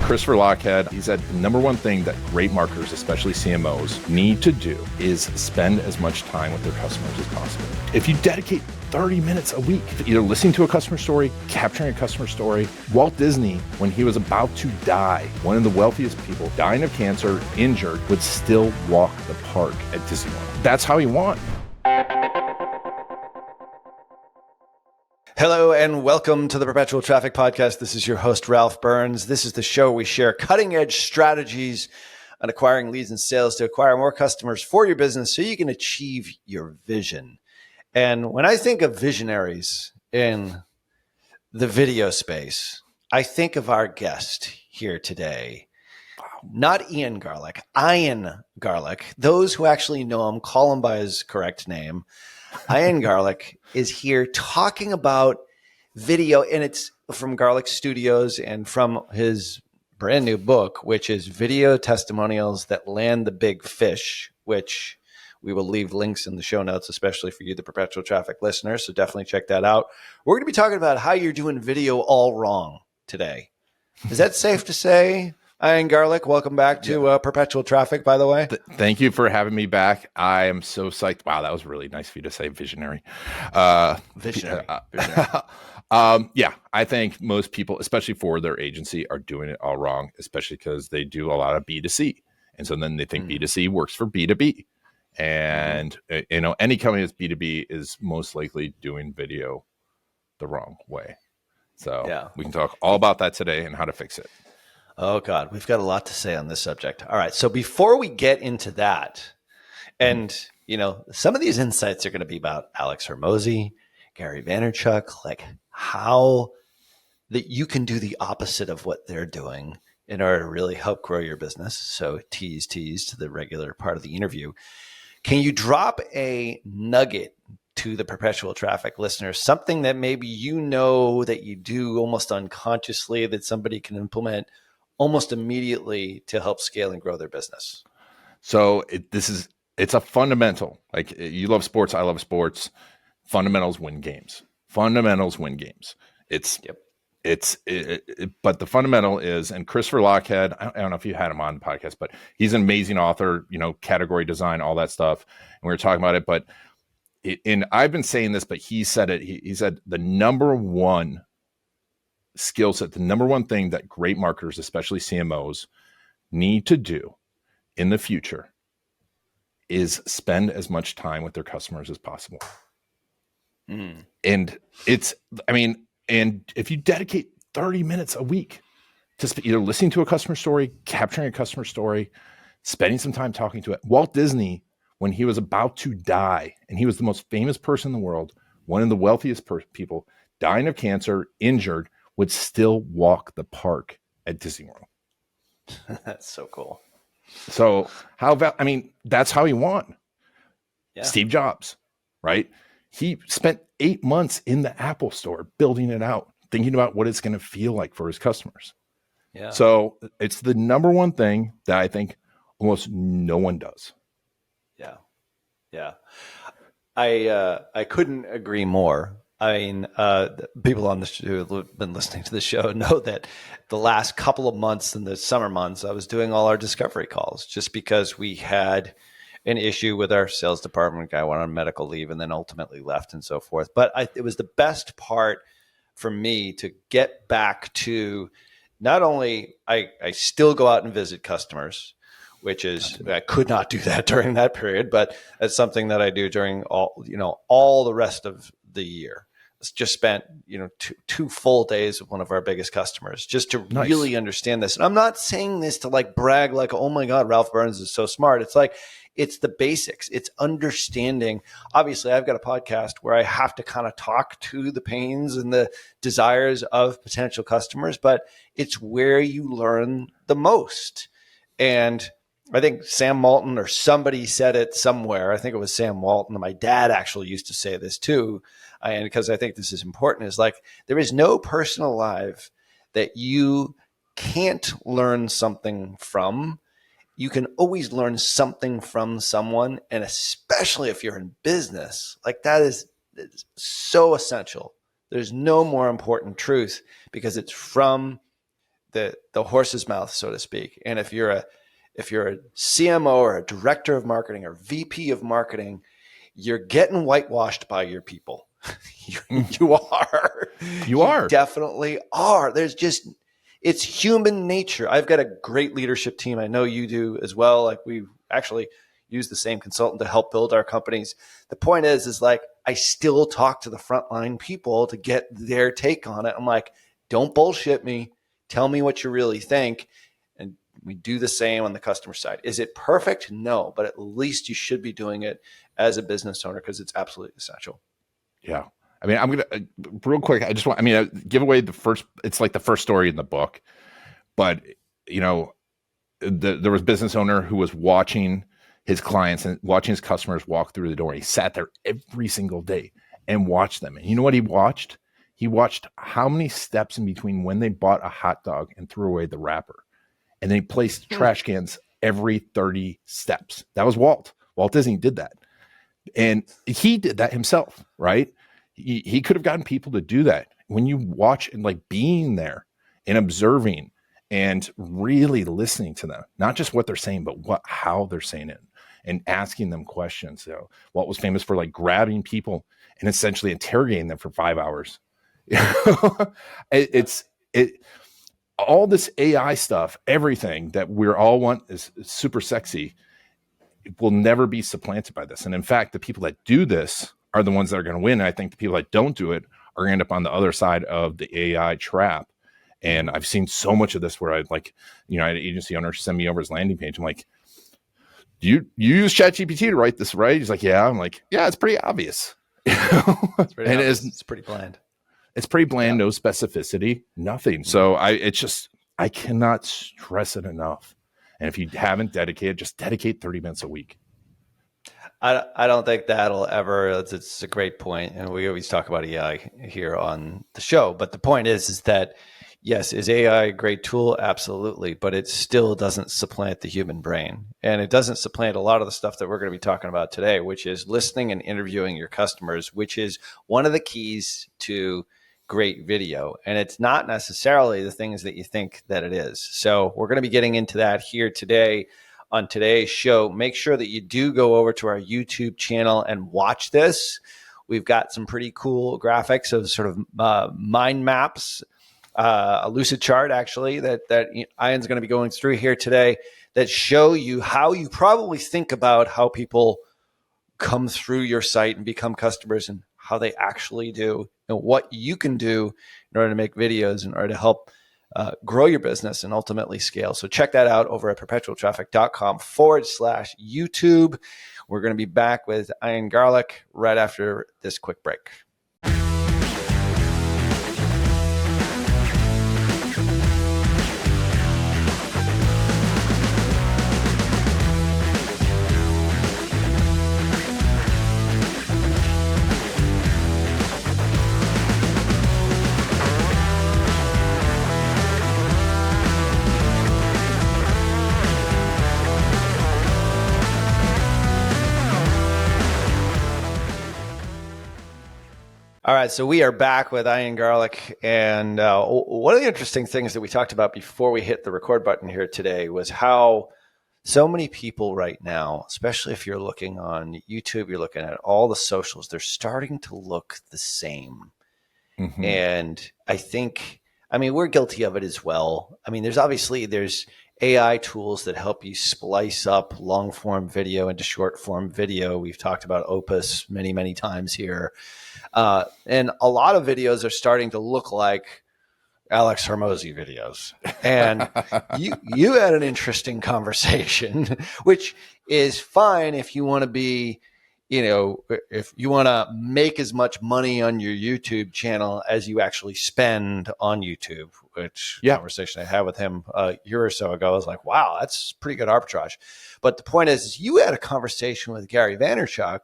Christopher Lochhead, he said the number one thing that great marketers, especially CMOs, need to do is spend as much time with their customers as possible. If you dedicate 30 minutes a week to either listening to a customer story, capturing a customer story, Walt Disney, when he was about to die, one of the wealthiest people, dying of cancer, injured, would still walk the park at Disney World. That's how he won. Hello and welcome to the Perpetual Traffic Podcast. This is your host, Ralph Burns. This is the show where we share cutting-edge strategies on acquiring leads and sales to acquire more customers for your business so you can achieve your vision. And when I think of visionaries in the video space, I think of our guest here today. Not Ian Garlic, Ian Garlic. Those who actually know him call him by his correct name. Ian Garlic is here talking about video, and it's from Garlic Studios and from his brand new book, which is Video Testimonials That Land the Big Fish, which we will leave links in the show notes, especially for you, the Perpetual Traffic listeners. So definitely check that out. We're going to be talking about how you're doing video all wrong today. Is that safe to say? Ian Garlic, welcome back to Perpetual Traffic, by the way. Thank you for having me back. I am so psyched. Wow, that was really nice for you to say visionary. Visionary. Yeah, I think most people, especially for their agency, are doing it all wrong, especially because they do a lot of B2C. And so then they think B2C works for B2B. And, any company that's B2B is most likely doing video the wrong way. So we can talk all about that today and how to fix it. Oh, God, we've got a lot to say on this subject. All right. So before we get into that, and, some of these insights are going to be about Alex Hormozi, Gary Vaynerchuk, like how that you can do the opposite of what they're doing in order to really help grow your business. So tease to the regular part of the interview. Can you drop a nugget to the Perpetual Traffic listeners, something that maybe that you do almost unconsciously that somebody can implement almost immediately to help scale and grow their business? So it's a fundamental. Like, you love sports, I love sports. Fundamentals win games. But the fundamental is, and Christopher Lochhead, I don't know if you had him on the podcast, but he's an amazing author, category design, all that stuff. And we were talking about it, but I've been saying this, but he said it. He said the number one skill set, the number one thing that great marketers, especially CMOs, need to do in the future is spend as much time with their customers as possible. And if you dedicate 30 minutes a week to either listening to a customer story, capturing a customer story, spending some time talking to it. Walt Disney, when he was about to die, and he was the most famous person in the world, one of the wealthiest people, dying of cancer, injured, would still walk the park at Disney World. That's so cool. So that's how he won. Yeah. Steve Jobs, right? He spent 8 months in the Apple store building it out, thinking about what it's going to feel like for his customers. Yeah. So it's the number one thing that I think almost no one does. Yeah. Yeah. I couldn't agree more. I mean, people on the show who have been listening to the show know that the last couple of months in the summer months, I was doing all our discovery calls just because we had an issue with our sales department. Guy went on medical leave and then ultimately left and so forth. But it was the best part for me to get back to not only I still go out and visit customers, which is I could not do that during that period, but it's something that I do during all the rest of the year. It's just spent two full days with one of our biggest customers just to really understand this. And I'm not saying this to brag oh my God, Ralph Burns is so smart. It's it's the basics. It's understanding. Obviously, I've got a podcast where I have to kind of talk to the pains and the desires of potential customers, but it's where you learn the most. And I think Sam Walton or somebody said it somewhere. I think it was Sam Walton. My dad actually used to say this too. And because I think this is important, is there is no person alive that you can't learn something from. You can always learn something from someone. And especially if you're in business, that is so essential. There's no more important truth because it's from the horse's mouth, so to speak. And if you're a CMO or a director of marketing or VP of marketing, you're getting whitewashed by your people. You are. You are. Definitely are. It's human nature. I've got a great leadership team. I know you do as well. Like, we actually use the same consultant to help build our companies. The point is like, I still talk to the frontline people to get their take on it. I'm like, don't bullshit me. Tell me what you really think. And we do the same on the customer side. Is it perfect? No, but at least you should be doing it as a business owner, because it's absolutely essential. Yeah. I mean, I'm going to real quick. I just want, give away it's like the first story in the book, but there was a business owner who was watching his clients and watching his customers walk through the door. He sat there every single day and watched them. And you know what he watched? He watched how many steps in between when they bought a hot dog and threw away the wrapper. And then he placed trash cans every 30 steps. That was Walt. Walt Disney did that. And he did that himself, right? He could have gotten people to do that. When you watch and like being there and observing and really listening to them, not just what they're saying, but how they're saying it, and asking them questions. So Walt was famous for like grabbing people and essentially interrogating them for 5 hours. All this AI stuff, everything that we're all want is super sexy. It will never be supplanted by this. And in fact, the people that do this are the ones that are going to win. And I think the people that don't do it are going to end up on the other side of the AI trap. And I've seen so much of this where I had an agency owner send me over his landing page. I'm like, do you use ChatGPT to write this, right? He's like, yeah. I'm like, yeah, it's pretty obvious. It's pretty obvious. It's pretty bland. It's pretty bland, no specificity, nothing. So I cannot stress it enough. And if you haven't dedicated, just dedicate 30 minutes a week. I don't think that'll ever, it's a great point. And we always talk about AI here on the show. But the point is that, yes, is AI a great tool? Absolutely. But it still doesn't supplant the human brain. And it doesn't supplant a lot of the stuff that we're going to be talking about today, which is listening and interviewing your customers, which is one of the keys to great video. And it's not necessarily the things that you think that it is. So we're going to be getting into that here today on today's show. Make sure that you do go over to our YouTube channel and watch this. We've got some pretty cool graphics of sort of mind maps, a lucid chart actually that Ian's going to be going through here today that show you how you probably think about how people come through your site and become customers, and how they actually do, and what you can do in order to make videos in order to help grow your business and ultimately scale. So check that out over at perpetualtraffic.com/YouTube. We're going to be back with Ian Garlic right after this quick break. All right, so we are back with Ian Garlic, and one of the interesting things that we talked about before we hit the record button here today was how so many people right now, especially if you're looking on YouTube, you're looking at all the socials, they're starting to look the same. Mm-hmm. And I think, we're guilty of it as well. There's AI tools that help you splice up long form video into short form video. We've talked about Opus many, many times here. And a lot of videos are starting to look like Alex Hormozy videos. And you had an interesting conversation, which is fine if you want to be, if you want to make as much money on your YouTube channel as you actually spend on YouTube, which conversation I had with him a year or so ago, I was like, wow, that's pretty good arbitrage. But the point is you had a conversation with Gary Vaynerchuk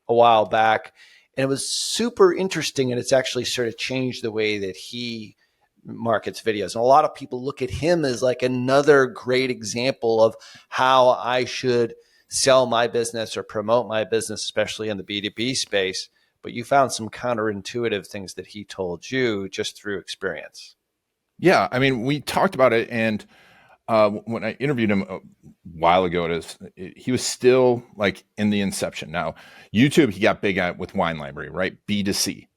a while back, and it was super interesting, and it's actually sort of changed the way that he markets videos. And a lot of people look at him as like another great example of how I should sell my business or promote my business, especially in the B2B space. But you found some counterintuitive things that he told you just through experience. Yeah, I mean, we talked about it, and when I interviewed him a while ago, he was still like in the inception. Now, YouTube, he got big at with Wine Library, right? B2C.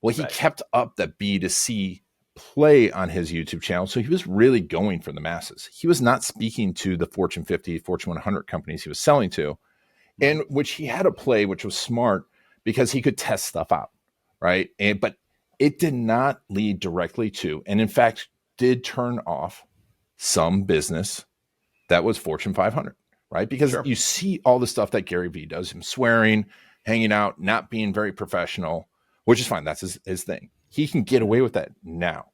Well, he Right. kept up the B2C play on his YouTube channel, so he was really going for the masses. He was not speaking to the Fortune 50, Fortune 100 companies he was selling to, in which he had a play which was smart because he could test stuff out, right? But it did not lead directly to, and in fact, did turn off some business that was Fortune 500, right? Because Sure. you see all the stuff that Gary Vee does, him swearing, hanging out, not being very professional, which is fine. That's his thing. He can get away with that now.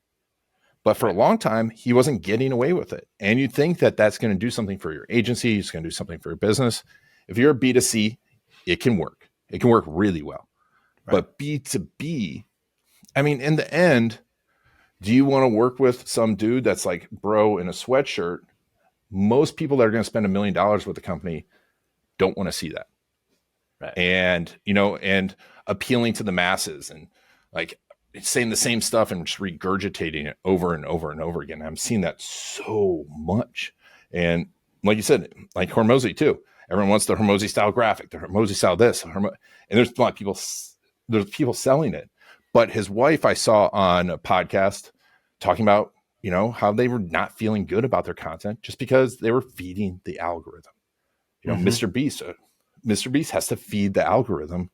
But for a long time, he wasn't getting away with it. And you think that that's going to do something for your agency. It's going to do something for your business. If you're a B2C, it can work. It can work really well. Right. But B2B, I mean, in the end, do you want to work with some dude that's like bro in a sweatshirt? Most people that are going to spend $1 million with the company don't want to see that. Right. And, and appealing to the masses and like saying the same stuff and just regurgitating it over and over and over again. I'm seeing that so much. And like you said, like Hormozy too. Everyone wants the Hormozy style graphic, the Hormozy style this. And there's a lot of people, there's people selling it. But his wife, I saw on a podcast talking about, how they were not feeling good about their content just because they were feeding the algorithm. Mr. Beast has to feed the algorithm,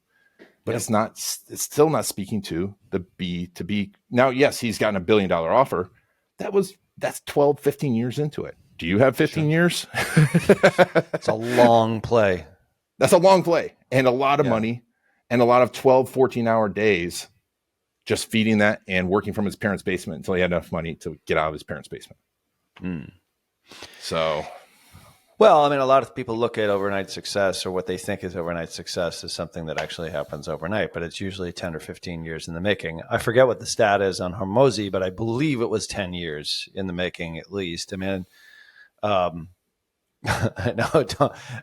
but it's still not speaking to the B2B. Now, yes, he's gotten $1 billion offer. That's 12, 15 years into it. Do you have 15 years? It's a long play. That's a long play and a lot of money and a lot of 12, 14-hour days just feeding that and working from his parents' basement until he had enough money to get out of his parents' basement. So, well, I mean, a lot of people look at overnight success or what they think is overnight success as something that actually happens overnight, but it's usually 10 or 15 years in the making. I forget what the stat is on Hormozy, but I believe it was 10 years in the making at least. I mean, I know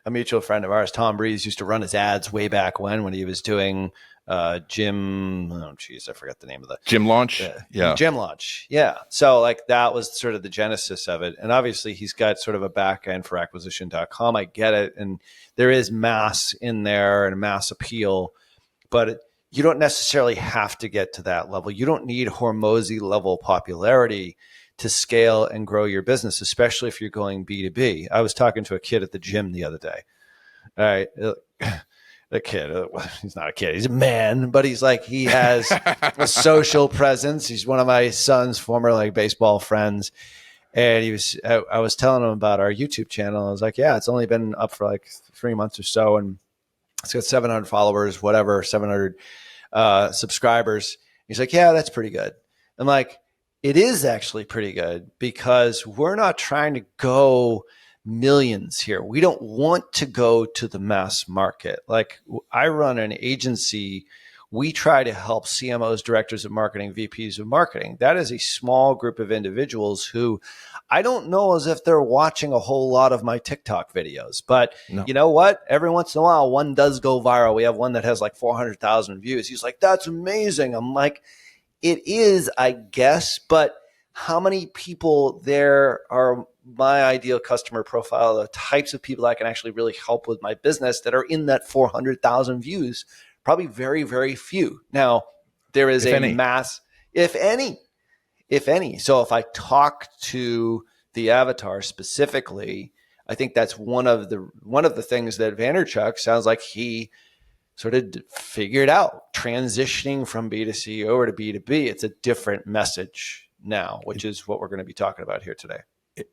a mutual friend of ours, Tom Breeze, used to run his ads way back when he was doing gym. Oh, geez, I forgot the name of the gym launch. Gym launch. Yeah. So like that was sort of the genesis of it. And obviously he's got sort of a back end for acquisition.com. I get it. And there is mass in there and mass appeal, but you don't necessarily have to get to that level. You don't need Hormozy level popularity to scale and grow your business, especially if you're going B2B. I was talking to a kid at the gym the other day. All right. The kid, he's not a kid, he's a man, but he's like, he has a social presence. He's one of my son's former baseball friends. And I was telling him about our YouTube channel. I was like, yeah, it's only been up for 3 months or so. And it's got 700 followers, 700 subscribers. He's like, yeah, that's pretty good. I'm like, it is actually pretty good because we're not trying to go millions here. We don't want to go to the mass market. Like I run an agency. We try to help CMOs, directors of marketing, VPs of marketing. That is a small group of individuals who I don't know as if they're watching a whole lot of my TikTok videos, but You know what? Every once in a while, one does go viral. We have one that has 400,000 views. He's like, that's amazing. I'm like, it is, I guess, but how many people there are my ideal customer profile, the types of people that can actually really help with my business that are in that 400,000 views? Probably very, very few. Now, there is mass, if any. So if I talk to the avatar specifically, I think that's one of the things that Vaynerchuk sounds like he sort of figured out, transitioning from B2C over to B2B. It's a different message now, which is what we're going to be talking about here today.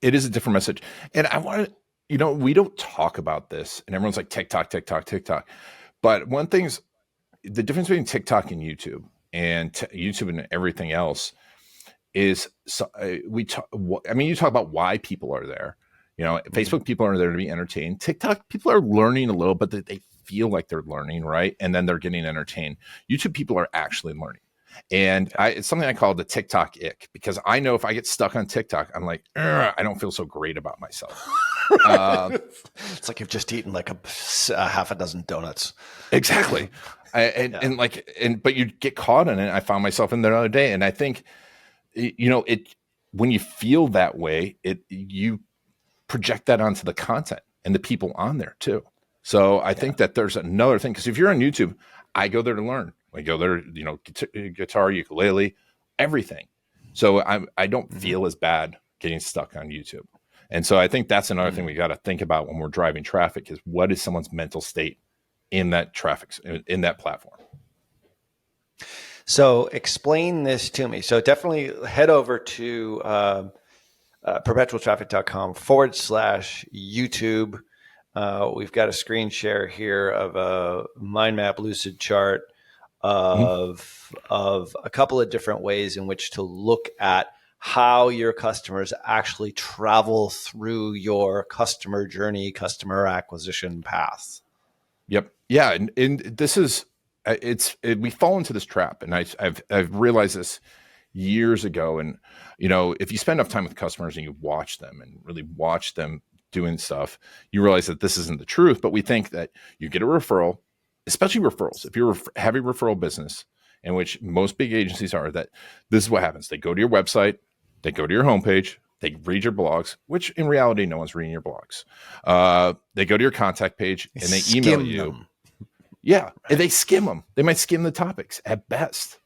It is a different message. And I want to, we don't talk about this and everyone's like TikTok. But one thing's the difference between TikTok and YouTube and everything else is you talk about why people are there. Facebook people are there to be entertained. TikTok people are learning a little, but they feel like they're learning, right? And then they're getting entertained. YouTube people are actually learning. And it's something I call the TikTok ick, because I know if I get stuck on TikTok, I'm like, I don't feel so great about myself. It's like you've just eaten a half a dozen donuts. Exactly. But you get caught in it. I found myself in there the other day. And I think, when you feel that way, you project that onto the content and the people on there too. So I think that there's another thing, because if you're on YouTube, I go there to learn. I go there, guitar, ukulele, everything. So I don't feel as bad getting stuck on YouTube. And so I think that's another thing we got to think about when we're driving traffic, is what is someone's mental state in that traffic, in that platform. So explain this to me. So definitely head over to perpetualtraffic.com/YouTube. We've got a screen share here of a mind map lucid chart of a couple of different ways in which to look at how your customers actually travel through your customer journey, customer acquisition path. Yep. Yeah. And this is, we fall into this trap. And I've realized this years ago. And, if you spend enough time with customers and you watch them and really watch them doing stuff, you realize that this isn't the truth. But we think that you get a referral, especially referrals. If you're a heavy referral business, in which most big agencies are, that this is what happens. They go to your website, they go to your homepage, they read your blogs, which in reality, no one's reading your blogs. They go to your contact page and they email you. Yeah. Right. And they skim them. They might skim the topics at best,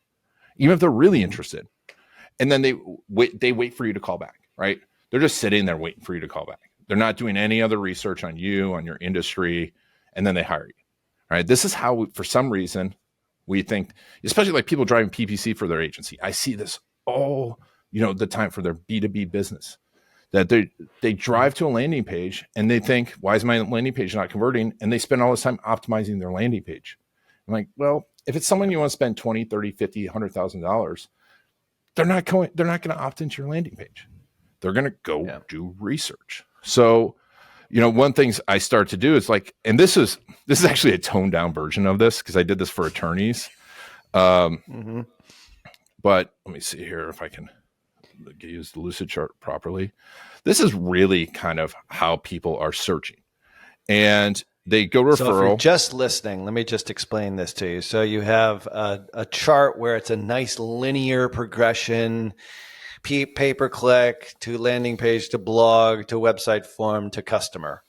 even if they're really interested. And then they wait for you to call back, right? They're just sitting there waiting for you to call back. They're not doing any other research on you, on your industry, and then they hire you. All right. This is how, for some reason, we think, especially like people driving PPC for their agency. I see this all, the time for their B2B business, that they drive to a landing page and they think, why is my landing page not converting? And they spend all this time optimizing their landing page. I'm like, well, if it's someone you want to spend 20, 30, 50, $100,000, they're not going to opt into your landing page. They're going to go do research. So, one thing I start to do is like, and this is actually a toned down version of this, because I did this for attorneys. But let me see here if I can use the lucid chart properly. This is really kind of how people are searching, and they go referral. So if you're just listening, let me just explain this to you. So you have a chart where it's a nice linear progression, pay-per-click to landing page to blog to website form to customer.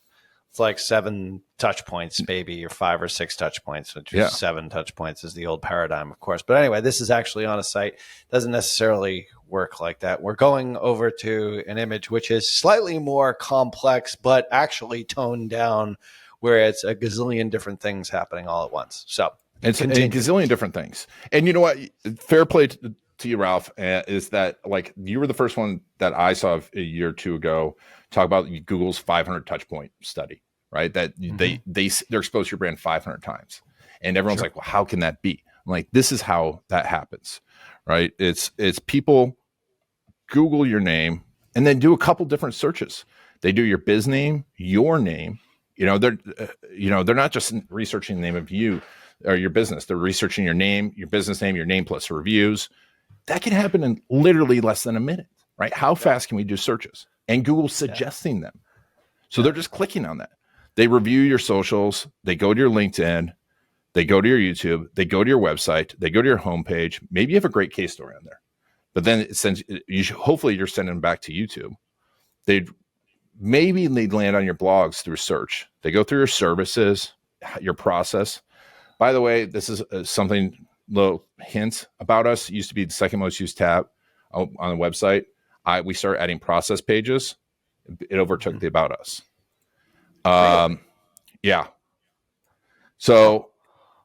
It's like 7 touch points, maybe, or 5 or 6 touch points, which is 7 touch points is the old paradigm, of course. But anyway, this is actually on a site. Doesn't necessarily work like that. We're going over to an image which is slightly more complex, but actually toned down, where it's a gazillion different things happening all at once. So it's a gazillion different things. And you know what? Fair play to you, Ralph, is that, like, you were the first one that I saw a year or two ago talk about Google's 500 touch point study, right? That they're exposed to your brand 500 times. And everyone's like, well, how can that be? I'm like, this is how that happens, right? It's people Google your name and then do a couple different searches. They do your biz name, your name. They're not just researching the name of you or your business. They're researching your name, your business name, your name plus reviews. That can happen in literally less than a minute, right? How fast can we do searches? And Google's suggesting them. So they're just clicking on that. They review your socials. They go to your LinkedIn. They go to your YouTube. They go to your website. They go to your homepage. Maybe you have a great case story on there. But then it sends hopefully you're sending them back to YouTube. They'd land on your blogs through search. They go through your services, your process. By the way, this is something, little hint about us. It used to be the second most used tab on the website. We started adding process pages. It overtook the About Us. Yeah. So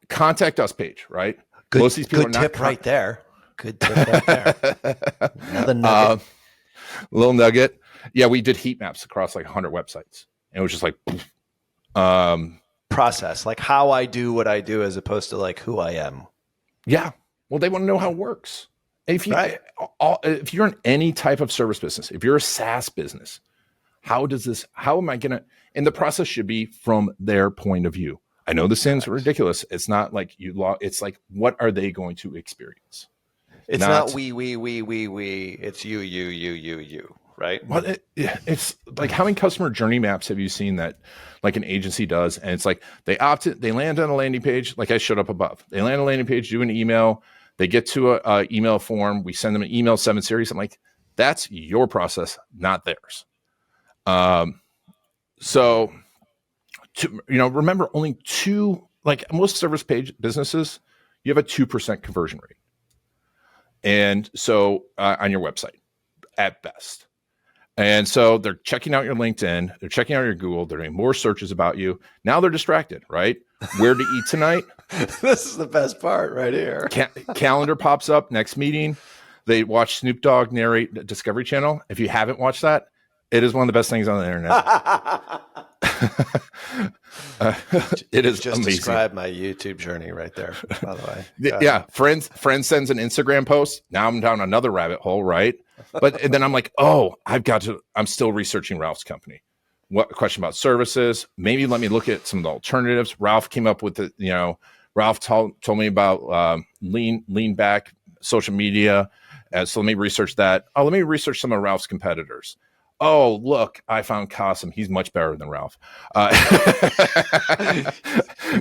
contact us page, right? Good, most of these people good are not tip right there. Good tip right there. Another nugget. Little nugget. Yeah, we did heat maps across like 100 websites. And it was just like, process, like how I do what I do as opposed to like who I am. Yeah. Well, they want to know how it works. If you're in any type of service business, if you're a SaaS business, how am I going to, and the process should be from their point of view. I know this sounds ridiculous. It's not like it's like, what are they going to experience? It's not we. It's you, right? Well, it's like, how many customer journey maps have you seen that like an agency does? And it's like, they land on a landing page, like I showed up above. They land on a landing page, do an email. They get to a email form. We send them an email 7 series. I'm like, That's your process, not theirs. So to, remember only like most service page businesses, you have a 2% conversion rate. And so on your website at best. And so they're checking out your LinkedIn, they're checking out your Google, they're doing more searches about you. Now they're distracted, right? Where to eat tonight? This is the best part right here. Calendar pops up, next meeting. They watch Snoop Dogg narrate Discovery Channel. If you haven't watched that, it is one of the best things on the internet. It is just amazing. Describe my YouTube journey right there, by the way. Yeah. Friend sends an Instagram post. Now I'm down another rabbit hole, right? But and then I'm like, oh, I'm still researching Ralph's company. What question about services? Maybe let me look at some of the alternatives. Ralph came up with Ralph told me about lean back social media. So let me research that. Oh, let me research some of Ralph's competitors. Oh, look, I found Kasim. He's much better than Ralph. You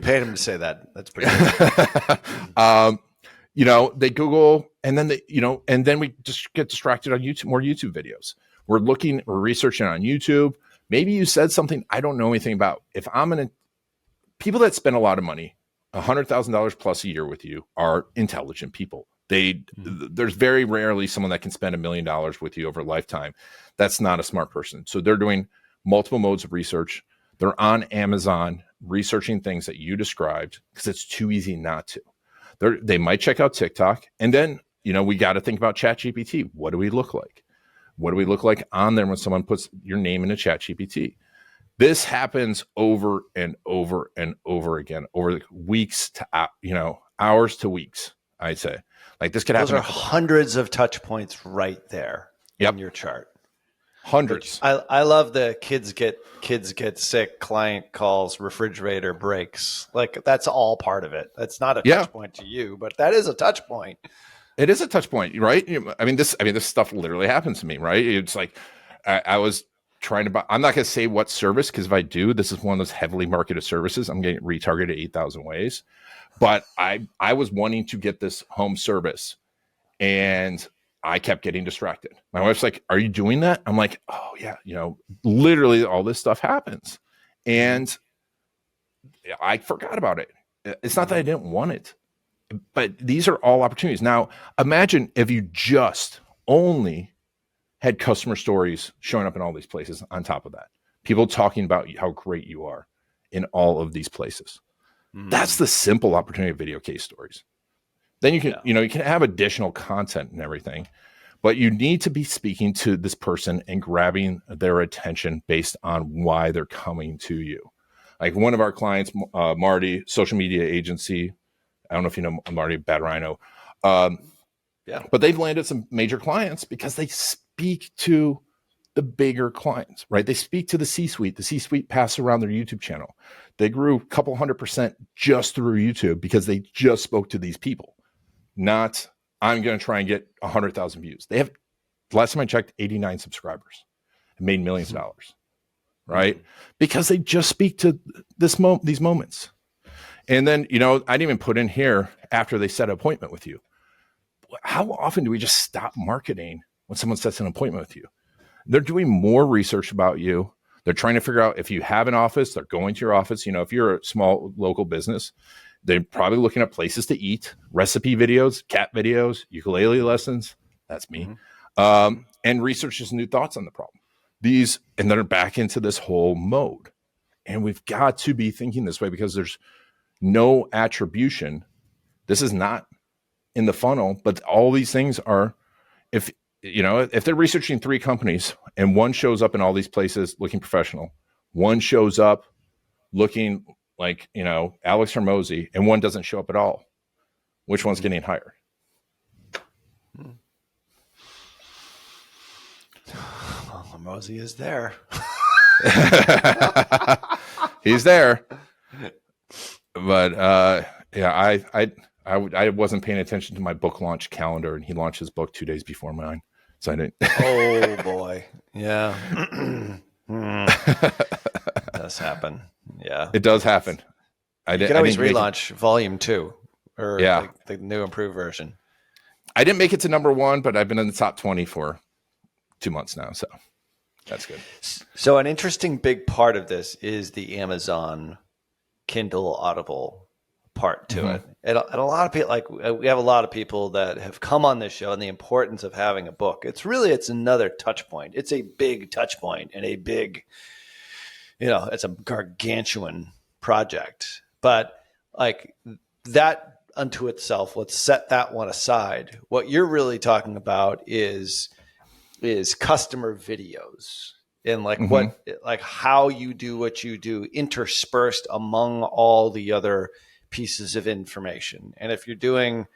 paid him to say that. That's pretty good. They Google and then and then we just get distracted on YouTube, more YouTube videos. We're researching on YouTube. Maybe you said something I don't know anything about. If people that spend a lot of money, $100,000 plus a year with you are intelligent people. There's very rarely someone that can spend $1 million with you over a lifetime. That's not a smart person. So they're doing multiple modes of research. They're on Amazon researching things that you described because it's too easy not to. They might check out TikTok. And then, we got to think about ChatGPT. What do we look like? What do we look like on there when someone puts your name into ChatGPT? This happens over and over and over again, over weeks to, hours to weeks, I'd say. Like this could happen. Those are hundreds of touch points right there in your chart. Hundreds. I love the kids get sick, client calls, refrigerator breaks. Like that's all part of it. That's not a touch point to you, but that is a touch point. It is a touch point, right? This stuff literally happens to me, right? It's like I was trying to buy. I'm not going to say what service because if I do, this is one of those heavily marketed services. I'm getting retargeted 8,000 ways. But I was wanting to get this home service and I kept getting distracted. My wife's like, are you doing that? I'm like, oh yeah, literally all this stuff happens. And I forgot about it. It's not that I didn't want it, but these are all opportunities. Now, imagine if you just only had customer stories showing up in all these places on top of that. People talking about how great you are in all of these places. That's the simple opportunity of video case stories. Then you can, you can have additional content and everything, but you need to be speaking to this person and grabbing their attention based on why they're coming to you. Like one of our clients, Marty, social media agency. I don't know if you know Marty, Bad Rhino. But they've landed some major clients because they speak to the bigger clients, right? They speak to the C-suite. The C-suite passes around their YouTube channel. They grew a couple 100% just through YouTube because they just spoke to these people. Not, I'm going to try and get 100,000 views. They have, last time I checked, 89 subscribers and made millions of dollars, right? Because they just speak to these moments. And then, I didn't even put in here after they set an appointment with you. How often do we just stop marketing when someone sets an appointment with you? They're doing more research about you. They're trying to figure out if you have an office, they're going to your office. If you're a small local business, they're probably looking at places to eat, recipe videos, cat videos, ukulele lessons. That's me. And researches new thoughts on the problem. And they're back into this whole mode. And we've got to be thinking this way because there's no attribution. This is not in the funnel, but all these things are, if they're researching 3 companies and one shows up in all these places looking professional, one shows up looking like, Alex Hermosi, and one doesn't show up at all, which one's getting hired? Well, Hermosi is there. He's there. But I wasn't paying attention to my book launch calendar, and he launched his book 2 days before mine. So I didn't. Oh boy. Yeah. It does happen. Yeah. It does happen. You can always relaunch volume 2 or the new improved version. I didn't make it to number 1, but I've been in the top 20 for 2 months now. So that's good. So an interesting big part of this is the Amazon Kindle Audible part to it. And a lot of people, like we have a lot of people that have come on this show and the importance of having a book. It's another touch point. It's a big touch point and a big, it's a gargantuan project. But like that unto itself, let's set that one aside. What you're really talking about is customer videos and like how you do what you do interspersed among all the other pieces of information. And if you're doing,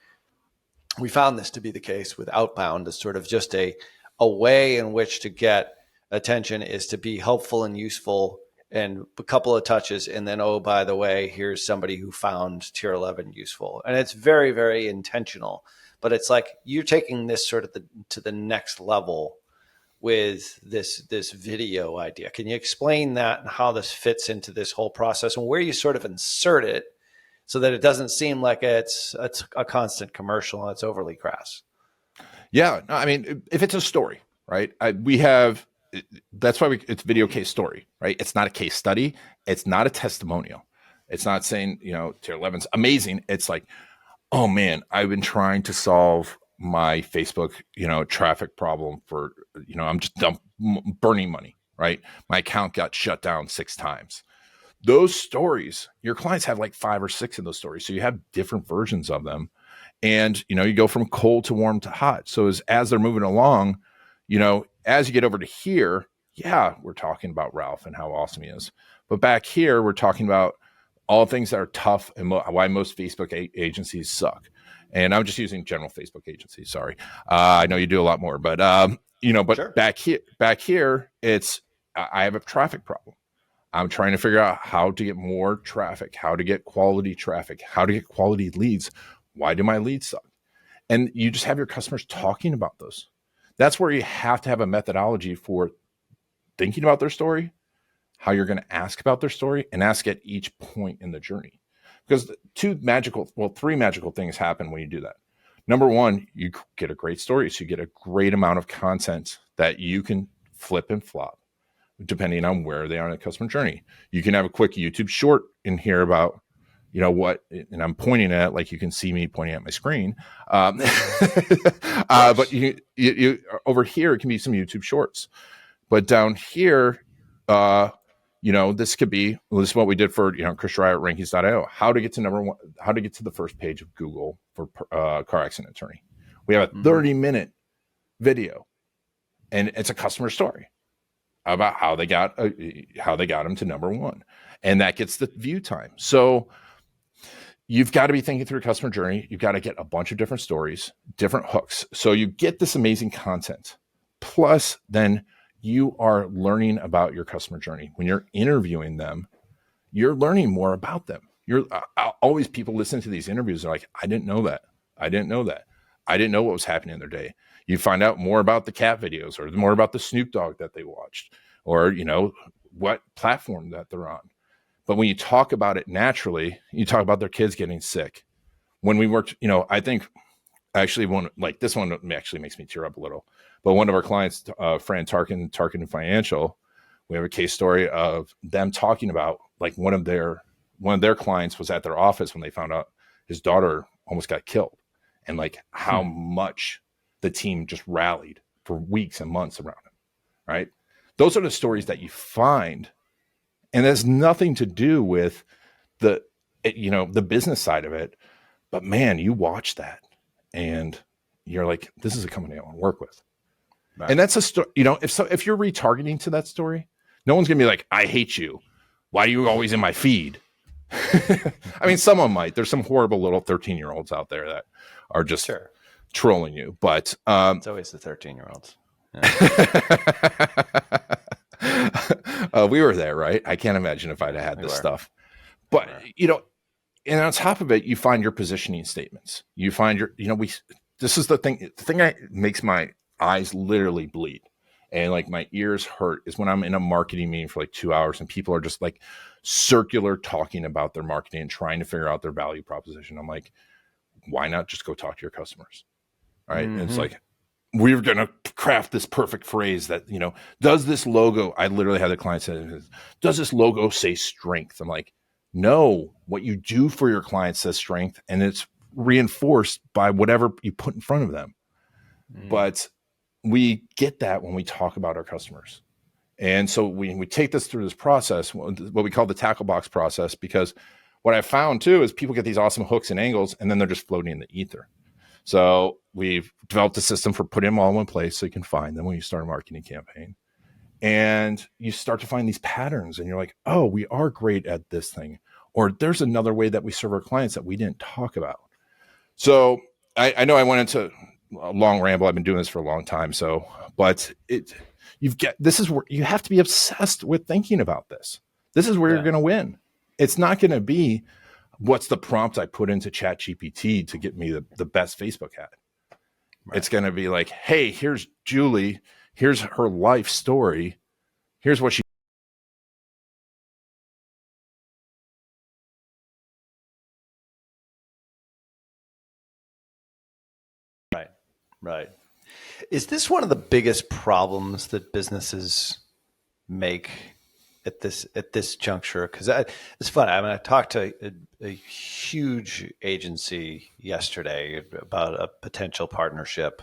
we found this to be the case with outbound, as sort of just a way in which to get attention is to be helpful and useful and a couple of touches. And then, oh, by the way, here's somebody who found tier 11 useful. And it's very, very intentional, but it's like you're taking this sort of to the next level with this video idea. Can you explain that and how this fits into this whole process and where you sort of insert it so that it doesn't seem like it's a constant commercial and it's overly crass? Yeah, no, I mean, if it's a story, right? That's why it's video case story, right? It's not a case study. It's not a testimonial. It's not saying, tier 11's amazing. It's like, oh man, I've been trying to solve my Facebook, traffic problem for, I'm just burning money, right? My account got shut down 6 times. Those stories, your clients have like 5 or 6 of those stories. So you have different versions of them. And, you go from cold to warm to hot. So as they're moving along, as you get over to here, yeah, we're talking about Ralph and how awesome he is. But back here, we're talking about all things that are tough and why most Facebook agencies suck. And I'm just using general Facebook agencies. Sorry. I know you do a lot more, but, Sure. back here, I have a traffic problem. I'm trying to figure out how to get more traffic, how to get quality traffic, how to get quality leads. Why do my leads suck? And you just have your customers talking about those. That's where you have to have a methodology for thinking about their story, how you're going to ask about their story, and ask at each point in the journey. Because 3 magical things happen when you do that. Number one, you get a great story. So you get a great amount of content that you can flip and flop, depending on where they are in the customer journey. You can have a quick YouTube short in here about, what, and I'm pointing at, like you can see me pointing at my screen. But you over here, it can be some YouTube shorts. But down here, this is what we did for, Chris Schreier at rankings.io, how to get to number 1, how to get to the first page of Google for car accident attorney. We have a 30-minute video, and it's a customer story about how they got him to number 1, and that gets the view time. So you've got to be thinking through customer journey. You've got to get a bunch of different stories, different hooks. So you get this amazing content. Plus, then you are learning about your customer journey. When you're interviewing them, you're learning more about them. Always people listen to these interviews are like, I didn't know that. I didn't know that. I didn't know what was happening in their day. You find out more about the cat videos or more about the Snoop Dogg that they watched or, what platform that they're on. But when you talk about it naturally, you talk about their kids getting sick. When we worked, I think actually this one actually makes me tear up a little. But one of our clients, Fran Tarkin Financial, we have a case story of them talking about like one of their clients was at their office when they found out his daughter almost got killed, and like how much the team just rallied for weeks and months around him. Right? Those are the stories that you find. And it has nothing to do with the business side of it. But man, you watch that and you're like, this is a company I want to work with. Right. And that's a story, if you're retargeting to that story, no one's going to be like, I hate you. Why are you always in my feed? I mean, someone might. There's some horrible little 13-year-olds out there that are just trolling you. But it's always the 13-year-olds. Yeah. We were there, right? I can't imagine if I'd had this stuff. But, and on top of it, you find your positioning statements. You find this is the thing that makes my eyes literally bleed and like my ears hurt is when I'm in a marketing meeting for like 2 hours and people are just like circular talking about their marketing and trying to figure out their value proposition. I'm like, why not just go talk to your customers? Right. And it's like, we're going to craft this perfect phrase that, does this logo, I literally had the client say, does this logo say strength? I'm like, no, what you do for your client says strength, and it's reinforced by whatever you put in front of them. But we get that when we talk about our customers. And so we take this through this process, what we call the tackle box process, because what I found too is people get these awesome hooks and angles, and then they're just floating in the ether. So we've developed a system for putting them all in one place so you can find them when you start a marketing campaign. And you start to find these patterns, and you're like, oh, we are great at this thing. Or there's another way that we serve our clients that we didn't talk about. So I know I went into a long ramble. I've been doing this for a long time. But this is where you have to be obsessed with thinking about this. This is where you're going to win. It's not going to be what's the prompt I put into ChatGPT to get me the best Facebook ad. Right. It's going to be like, hey, here's Julie. Here's her life story. Here's what she. Right. Is this one of the biggest problems that businesses make at this juncture? Because it's fun. I mean, I talked to a huge agency yesterday about a potential partnership,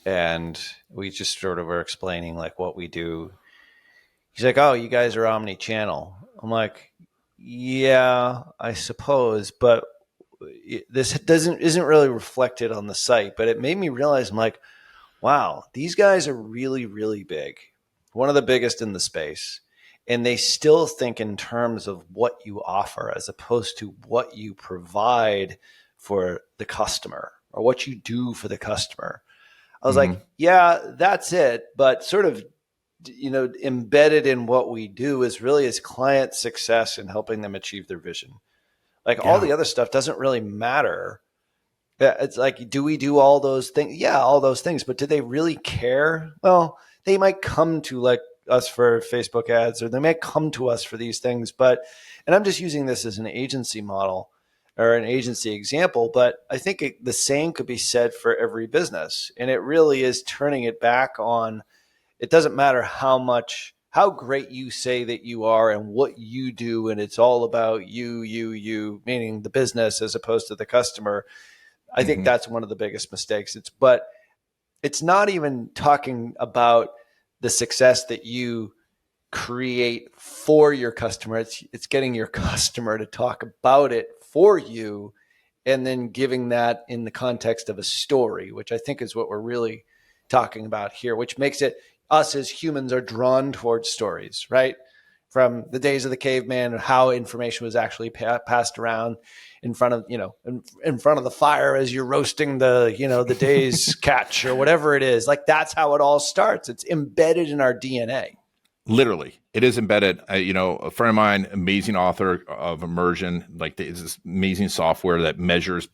and we just sort of were explaining like what we do. He's like, "Oh, you guys are omni-channel." I'm like, "Yeah, I suppose, but this isn't really reflected on the site." But it made me realize, I'm like, wow, these guys are really, really big, one of the biggest in the space. And they still think in terms of what you offer as opposed to what you provide for the customer or what you do for the customer. I was like, yeah, that's it. But sort of, embedded in what we do is really is client success and helping them achieve their vision. Like all the other stuff doesn't really matter. It's like, do we do all those things? Yeah, all those things. But do they really care? Well, they might come to like us for Facebook ads, or they might come to us for these things. But, and I'm just using this as an agency model or an agency example, but I think the same could be said for every business. And it really is turning it back on, it doesn't matter how great you say that you are and what you do. And it's all about you, meaning the business as opposed to the customer. I think that's one of the biggest mistakes. But it's not even talking about the success that you create for your customer. It's getting your customer to talk about it for you and then giving that in the context of a story, which I think is what we're really talking about here, which makes it us as humans are drawn towards stories, right? From the days of the caveman, how information was actually passed around in front of, in front of the fire as you're roasting the day's catch or whatever it is. Like that's how it all starts. It's embedded in our DNA. Literally, it is embedded. A friend of mine, amazing author of Immersion, like this amazing software that measures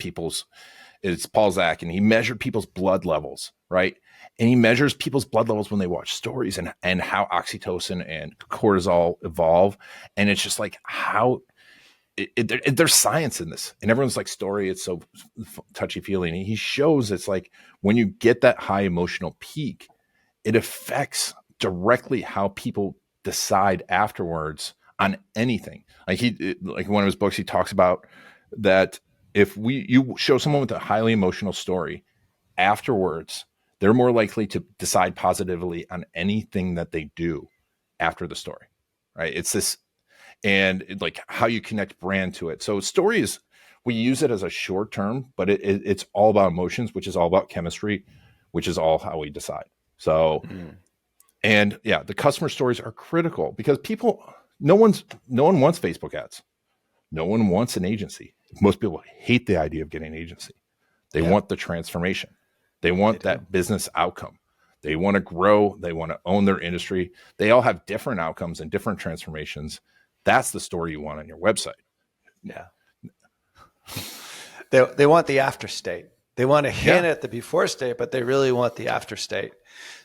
it's Paul Zak, and he measured people's blood levels, right? And he measures people's blood levels when they watch stories and how oxytocin and cortisol evolve. And it's just like how there's science in this. And everyone's like, story, it's so touchy-feely. And he shows it's like when you get that high emotional peak, it affects directly how people decide afterwards on anything. Like like one of his books, he talks about that if you show someone with a highly emotional story afterwards, they're more likely to decide positively on anything that they do after the story, right? It's this, and like how you connect brand to it. So stories, we use it as a short term, but it's all about emotions, which is all about chemistry, which is all how we decide. So, and yeah, the customer stories are critical because no one wants Facebook ads. No one wants an agency. Most people hate the idea of getting an agency. They want the transformation. They want that business outcome. They want to grow. They want to own their industry. They all have different outcomes and different transformations. That's the story you want on your website. Yeah. They want the after state. They want to hint at the before state, but they really want the after state.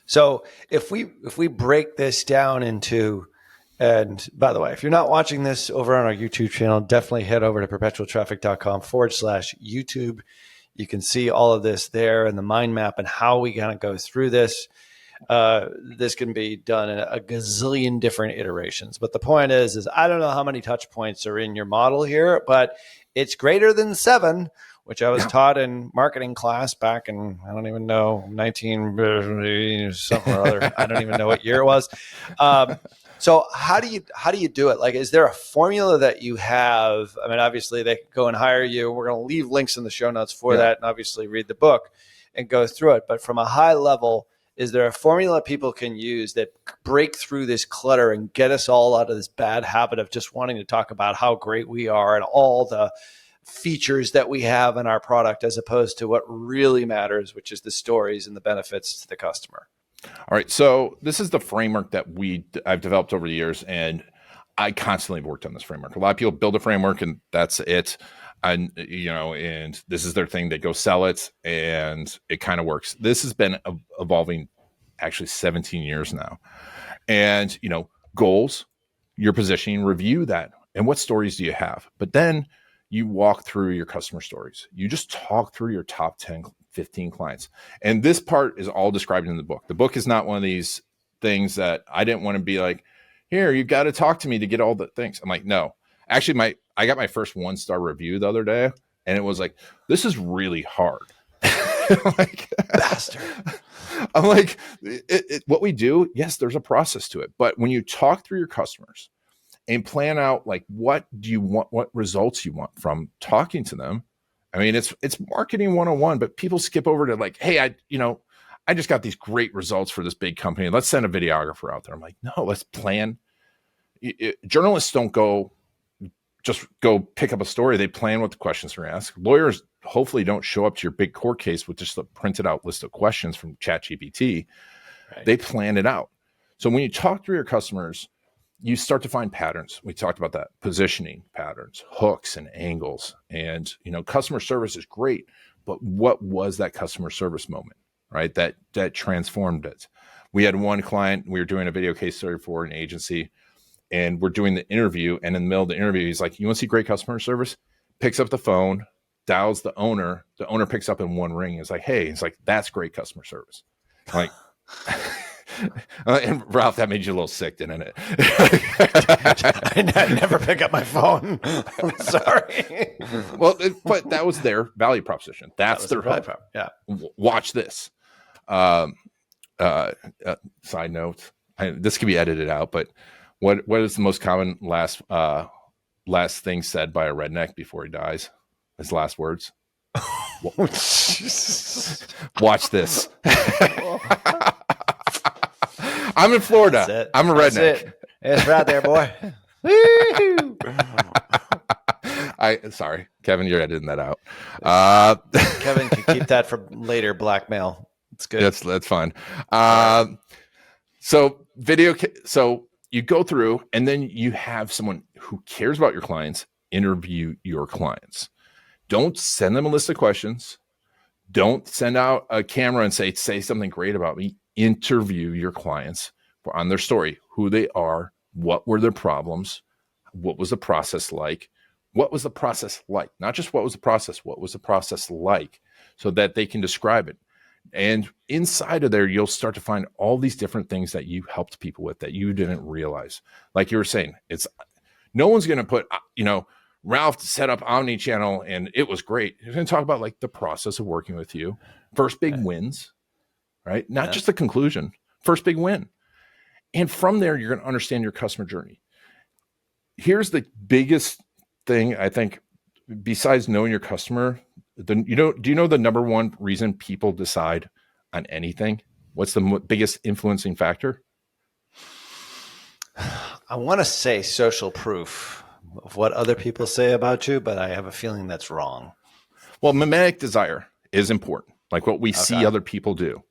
So if we break this down into, and by the way, if you're not watching this over on our YouTube channel, definitely head over to perpetualtraffic.com/YouTube. You can see all of this there in the mind map and how we kind of go through this. This can be done in a gazillion different iterations. But the point is I don't know how many touch points are in your model here, but it's greater than 7, which I was taught in marketing class back in, I don't even know, 19 something or other. I don't even know what year it was. So how do you do it? Like, is there a formula that you have? I mean, obviously they can go and hire you. We're going to leave links in the show notes for that, and obviously read the book and go through it. But from a high level, is there a formula people can use that break through this clutter and get us all out of this bad habit of just wanting to talk about how great we are and all the features that we have in our product, as opposed to what really matters, which is the stories and the benefits to the customer? All right. So this is the framework that I've developed over the years, and I constantly have worked on this framework. A lot of people build a framework and that's it. And, and this is their thing. They go sell it and it kind of works. This has been evolving actually 17 years now. And, goals, your positioning, review that. And what stories do you have? But then you walk through your customer stories. You just talk through your top 10, 15 clients. And this part is all described in the book. The book is not one of these things that I didn't want to be like, here, you got to talk to me to get all the things. I'm like, no. Actually, I got my first 1-star review the other day, and it was like, this is really hard. Like, bastard. I'm like, what we do, yes, there's a process to it. But when you talk through your customers and plan out, like, what do you want, what results you want from talking to them? I mean, it's marketing 101, but people skip over to like, hey, I just got these great results for this big company. Let's send a videographer out there. I'm like, no, let's plan. Journalists don't just go pick up a story. They plan what the questions are asked. Lawyers hopefully don't show up to your big court case with just a printed out list of questions from ChatGPT. Right. They plan it out. So when you talk to your customers, you start to find patterns. We talked about that, positioning patterns, hooks and angles. And, customer service is great, but what was that customer service moment, right? That transformed it. We had one client, we were doing a video case study for an agency, and we're doing the interview. And in the middle of the interview, he's like, you want to see great customer service? Picks up the phone, dials the owner. The owner picks up in one ring. It's like, hey, it's like, that's great customer service. I'm like, and Ralph, that made you a little sick, didn't it? I never pick up my phone. I'm sorry. Well, but that was their value proposition. That's their value prop. Yeah. Watch this. Side note, this could be edited out, but what is the most common last thing said by a redneck before he dies? His last words. Watch this. I'm in Florida. I'm a redneck. It's right there, boy. Sorry, Kevin, you're editing that out. Kevin can keep that for later blackmail. It's good. That's fine. So you go through, and then you have someone who cares about your clients interview your clients. Don't send them a list of questions. Don't send out a camera and say something great about me. Interview your clients on their story, who they are, what were their problems, what was the process like, what was the process like, not just what was the process like, so that they can describe it. And inside of there, you'll start to find all these different things that you helped people with that you didn't realize. Like you were saying, no one's going to put, Ralph set up omni-channel and it was great. You're going to talk about like the process of working with you, first big wins, right? Not just the conclusion, first big win. And from there, you're going to understand your customer journey. Here's the biggest thing, I think, besides knowing your customer. Do you know the number one reason people decide on anything? What's the biggest influencing factor? I want to say social proof of what other people say about you, but I have a feeling that's wrong. Well, mimetic desire is important. Like what we see other people do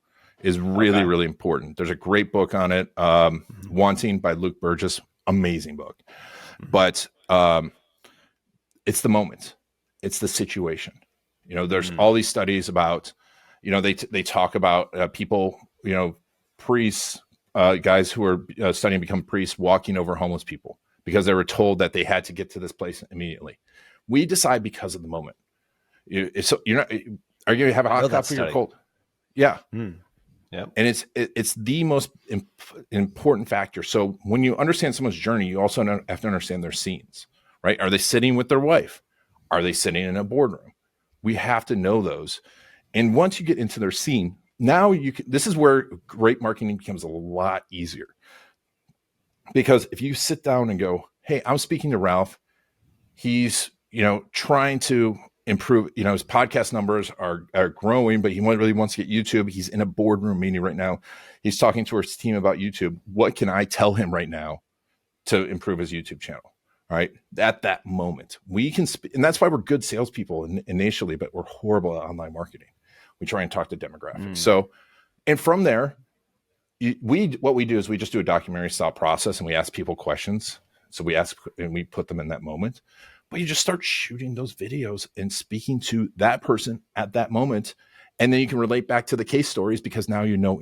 is really, really important. There's a great book on it, Wanting by Luke Burgess. Amazing book. But it's the moment. It's the situation. There's all these studies about, they talk about people, priests, guys who are studying to become priests walking over homeless people because they were told that they had to get to this place immediately. We decide because of the moment. Are you going to have a I know hot that coffee or study. cold? Yeah. Yep. And it's the most important factor. So when you understand someone's journey, you also have to understand their scenes, right? Are they sitting with their wife? Are they sitting in a boardroom? We have to know those. And once you get into their scene, now you can, this is where great marketing becomes a lot easier. Because if you sit down and go, hey, I'm speaking to Ralph, he's, trying to improve, his podcast numbers are growing, but he really wants to get YouTube. He's in a boardroom meeting right now. He's talking to his team about YouTube. What can I tell him right now to improve his YouTube channel? All right. At that moment, we can, and that's why we're good salespeople initially, but we're horrible at online marketing. We try and talk to demographics. So, and from there, what we do is we just do a documentary style process and we ask people questions. So we ask and we put them in that moment. But you just start shooting those videos and speaking to that person at that moment. And then you can relate back to the case stories because now now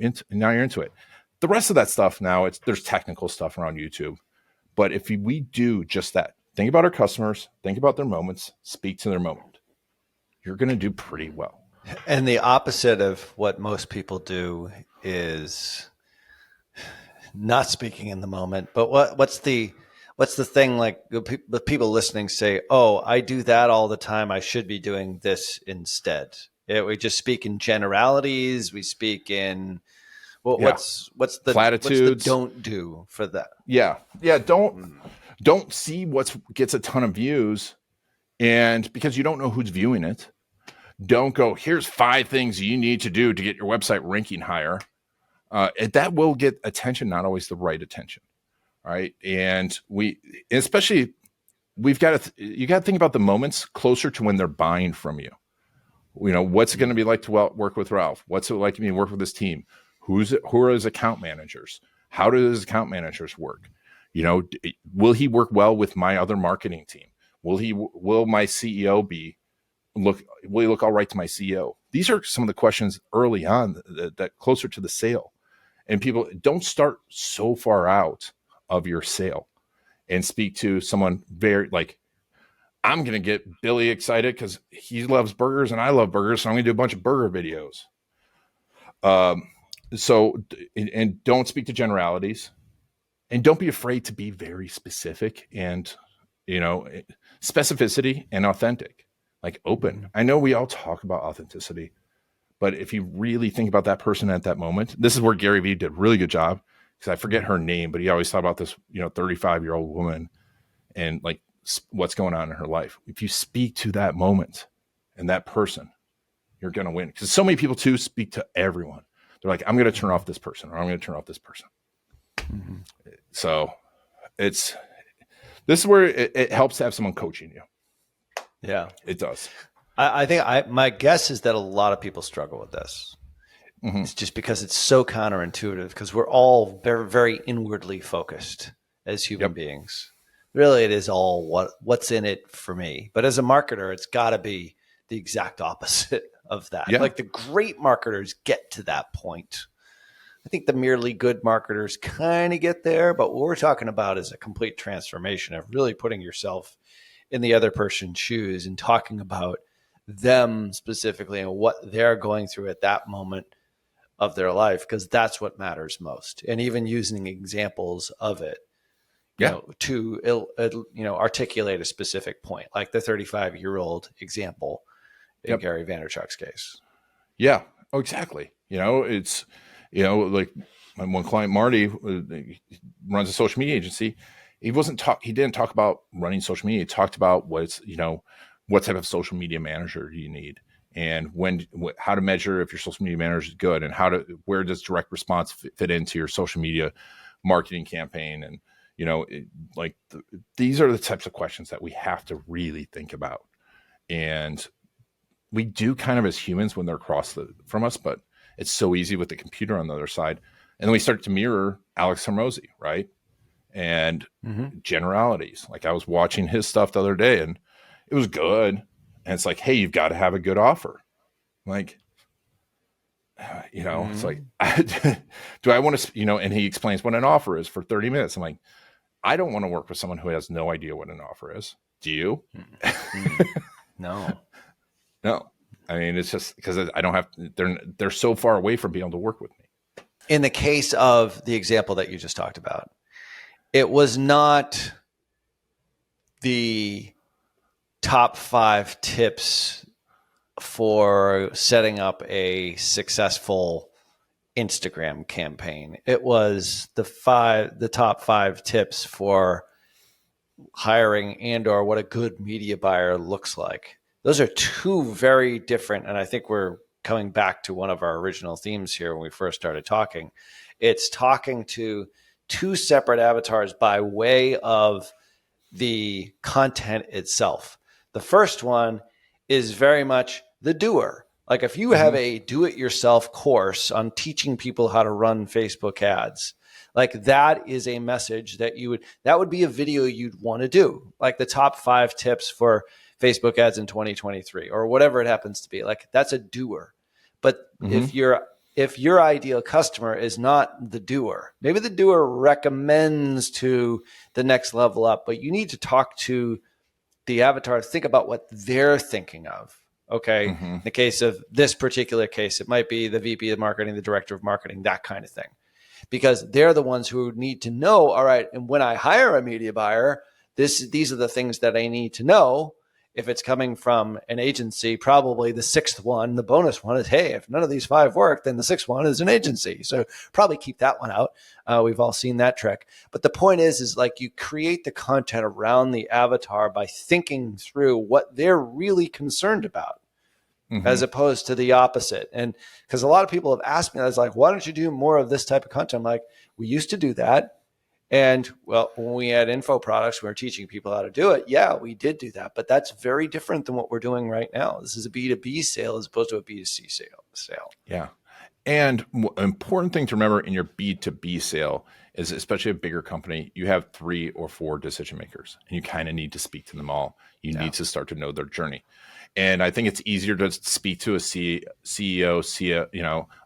you're into it. The rest of that stuff now, there's technical stuff around YouTube. But if we do just that, think about our customers, think about their moments, speak to their moment, you're going to do pretty well. And the opposite of what most people do is not speaking in the moment. But what's the thing, like the people listening say, oh, I do that all the time, I should be doing this instead? We just speak in generalities. We speak in what's the platitudes. Don't do for that. Yeah. Don't see what gets a ton of views, and because you don't know who's viewing it, don't go, here's 5 things you need to do to get your website ranking higher. That will get attention, not always the right attention. Right. And you got to think about the moments closer to when they're buying from you. What's it going to be like to work with Ralph? What's it like to work with his team? Who are his account managers? How do his account managers work? Will he work well with my other marketing team? Will my CEO will he look all right to my CEO? These are some of the questions early on that closer to the sale. And people don't start so far out of your sale and speak to someone very like, I'm going to get Billy excited because he loves burgers and I love burgers. So I'm going to do a bunch of burger videos. And don't speak to generalities, and don't be afraid to be very specific and, specificity and authentic, like open. I know we all talk about authenticity, but if you really think about that person at that moment, this is where Gary Vee did a really good job, because I forget her name, but he always thought about this, 35-year-old woman and like what's going on in her life. If you speak to that moment and that person, you're going to win. Because so many people too speak to everyone. They're like, I'm going to turn off this person, or I'm going to turn off this person. Mm-hmm. So this is where it helps to have someone coaching you. Yeah, it does. I think my guess is that a lot of people struggle with this. Mm-hmm. It's just because it's so counterintuitive, because we're all very, very inwardly focused as human beings. Really, it is all what's in it for me. But as a marketer, it's got to be the exact opposite of that. Yeah. Like the great marketers get to that point. I think the merely good marketers kind of get there, but what we're talking about is a complete transformation of really putting yourself in the other person's shoes and talking about them specifically and what they're going through at that moment of their life, because that's what matters most. And even using examples of it, to articulate a specific point, like the 35-year-old example in Gary Vaynerchuk's case. Yeah. Oh, exactly. It's, like my one client, Marty, runs a social media agency. He didn't talk about running social media. He talked about what type of social media manager do you need, and how to measure if your social media manager is good, and where does direct response fit into your social media marketing campaign. And, these are the types of questions that we have to really think about. And we do kind of as humans when they're across from us, but it's so easy with the computer on the other side. And then we start to mirror Alex Hormozi, right? And generalities. Like I was watching his stuff the other day and it was good. And it's like, hey, you've got to have a good offer. Like, it's like, do I want to, and he explains what an offer is for 30 minutes. I'm like, I don't want to work with someone who has no idea what an offer is. Do you? No. No. I mean, it's just because I don't have, they're so far away from being able to work with me. In the case of the example that you just talked about, it was not the top 5 tips for setting up a successful Instagram campaign. It was the top 5 tips for hiring and or what a good media buyer looks like. Those are two very different, and I think we're coming back to one of our original themes here when we first started talking. It's talking to two separate avatars by way of the content itself. The first one is very much the doer. Like if you have a do-it-yourself course on teaching people how to run Facebook ads, like that is a message that that would be a video you'd want to do, like the top 5 tips for Facebook ads in 2023 or whatever it happens to be. Like that's a doer. But if your ideal customer is not the doer, maybe the doer recommends to the next level up, but you need to talk to the avatar, think about what they're thinking of. Okay. In the case of this particular case, it might be the VP of marketing, the director of marketing, that kind of thing, because they're the ones who need to know, all right, and when I hire a media buyer, these are the things that I need to know. If it's coming from an agency, probably the 6th one, the bonus one is, hey, if none of these 5 work, then the 6th one is an agency. So probably keep that one out. We've all seen that trick. But the point is like you create the content around the avatar by thinking through what they're really concerned about, as opposed to the opposite. And because a lot of people have asked me, I was like, why don't you do more of this type of content? I'm like, we used to do that. And well, when we had info products, we were teaching people how to do it. Yeah, we did do that, but that's very different than what we're doing right now. This is a B2B sale as opposed to a B2C sale. Yeah. And an important thing to remember in your B2B sale is, especially a bigger company, you have 3 or 4 decision makers and you kind of need to speak to them all. You need to start to know their journey. And I think it's easier to speak to a CEO,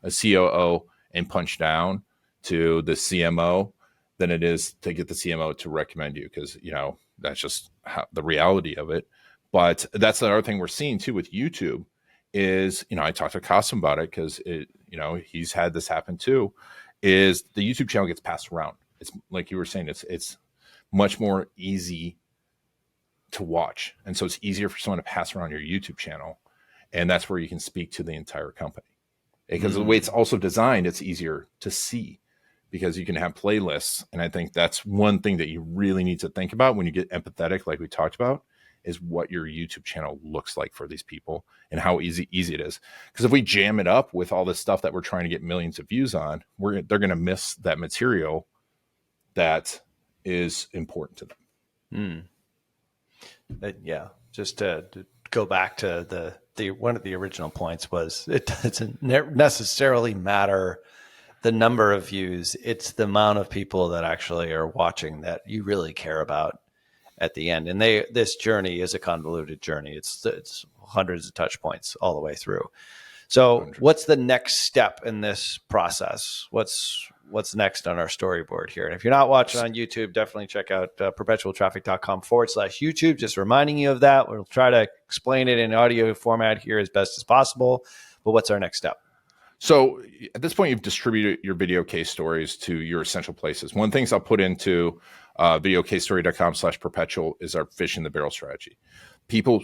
a COO and punch down to the CMO than it is to get the CMO to recommend you, because, that's just the reality of it. But that's the other thing we're seeing too with YouTube is, I talked to Kasim about it because he's had this happen too, is the YouTube channel gets passed around. It's like you were saying, it's much more easy to watch. And so it's easier for someone to pass around your YouTube channel. And that's where you can speak to the entire company. Because the way it's also designed, it's easier to see because you can have playlists. And I think that's one thing that you really need to think about when you get empathetic, like we talked about, is what your YouTube channel looks like for these people and how easy it is. Because if we jam it up with all this stuff that we're trying to get millions of views on, they're going to miss that material that is important to them. Yeah, just to go back to the one of the original points was it doesn't necessarily matter the number of views. It's the amount of people that actually are watching that you really care about at the end. And this journey is a convoluted journey. It's hundreds of touch points all the way through. So what's the next step in this process? What's next on our storyboard here? And if you're not watching on YouTube, definitely check out perpetualtraffic.com/YouTube. Just reminding you of that. We'll try to explain it in audio format here as best as possible. But what's our next step? So at this point, you've distributed your video case stories to your essential places. One of the things I'll put into videocasestory.com/perpetual is our fish in the barrel strategy. People,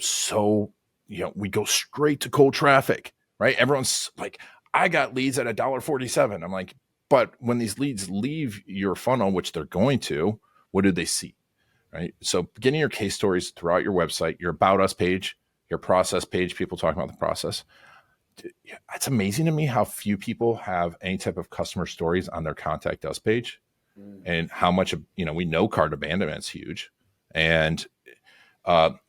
we go straight to cold traffic, right? Everyone's like, I got leads at $1.47. I'm like, but when these leads leave your funnel, which they're going to, what do they see, right? So getting your case stories throughout your website, your About Us page, your process page, people talking about the process. It's amazing to me how few people have any type of customer stories on their Contact Us page, and how much, we know cart abandonment is huge, and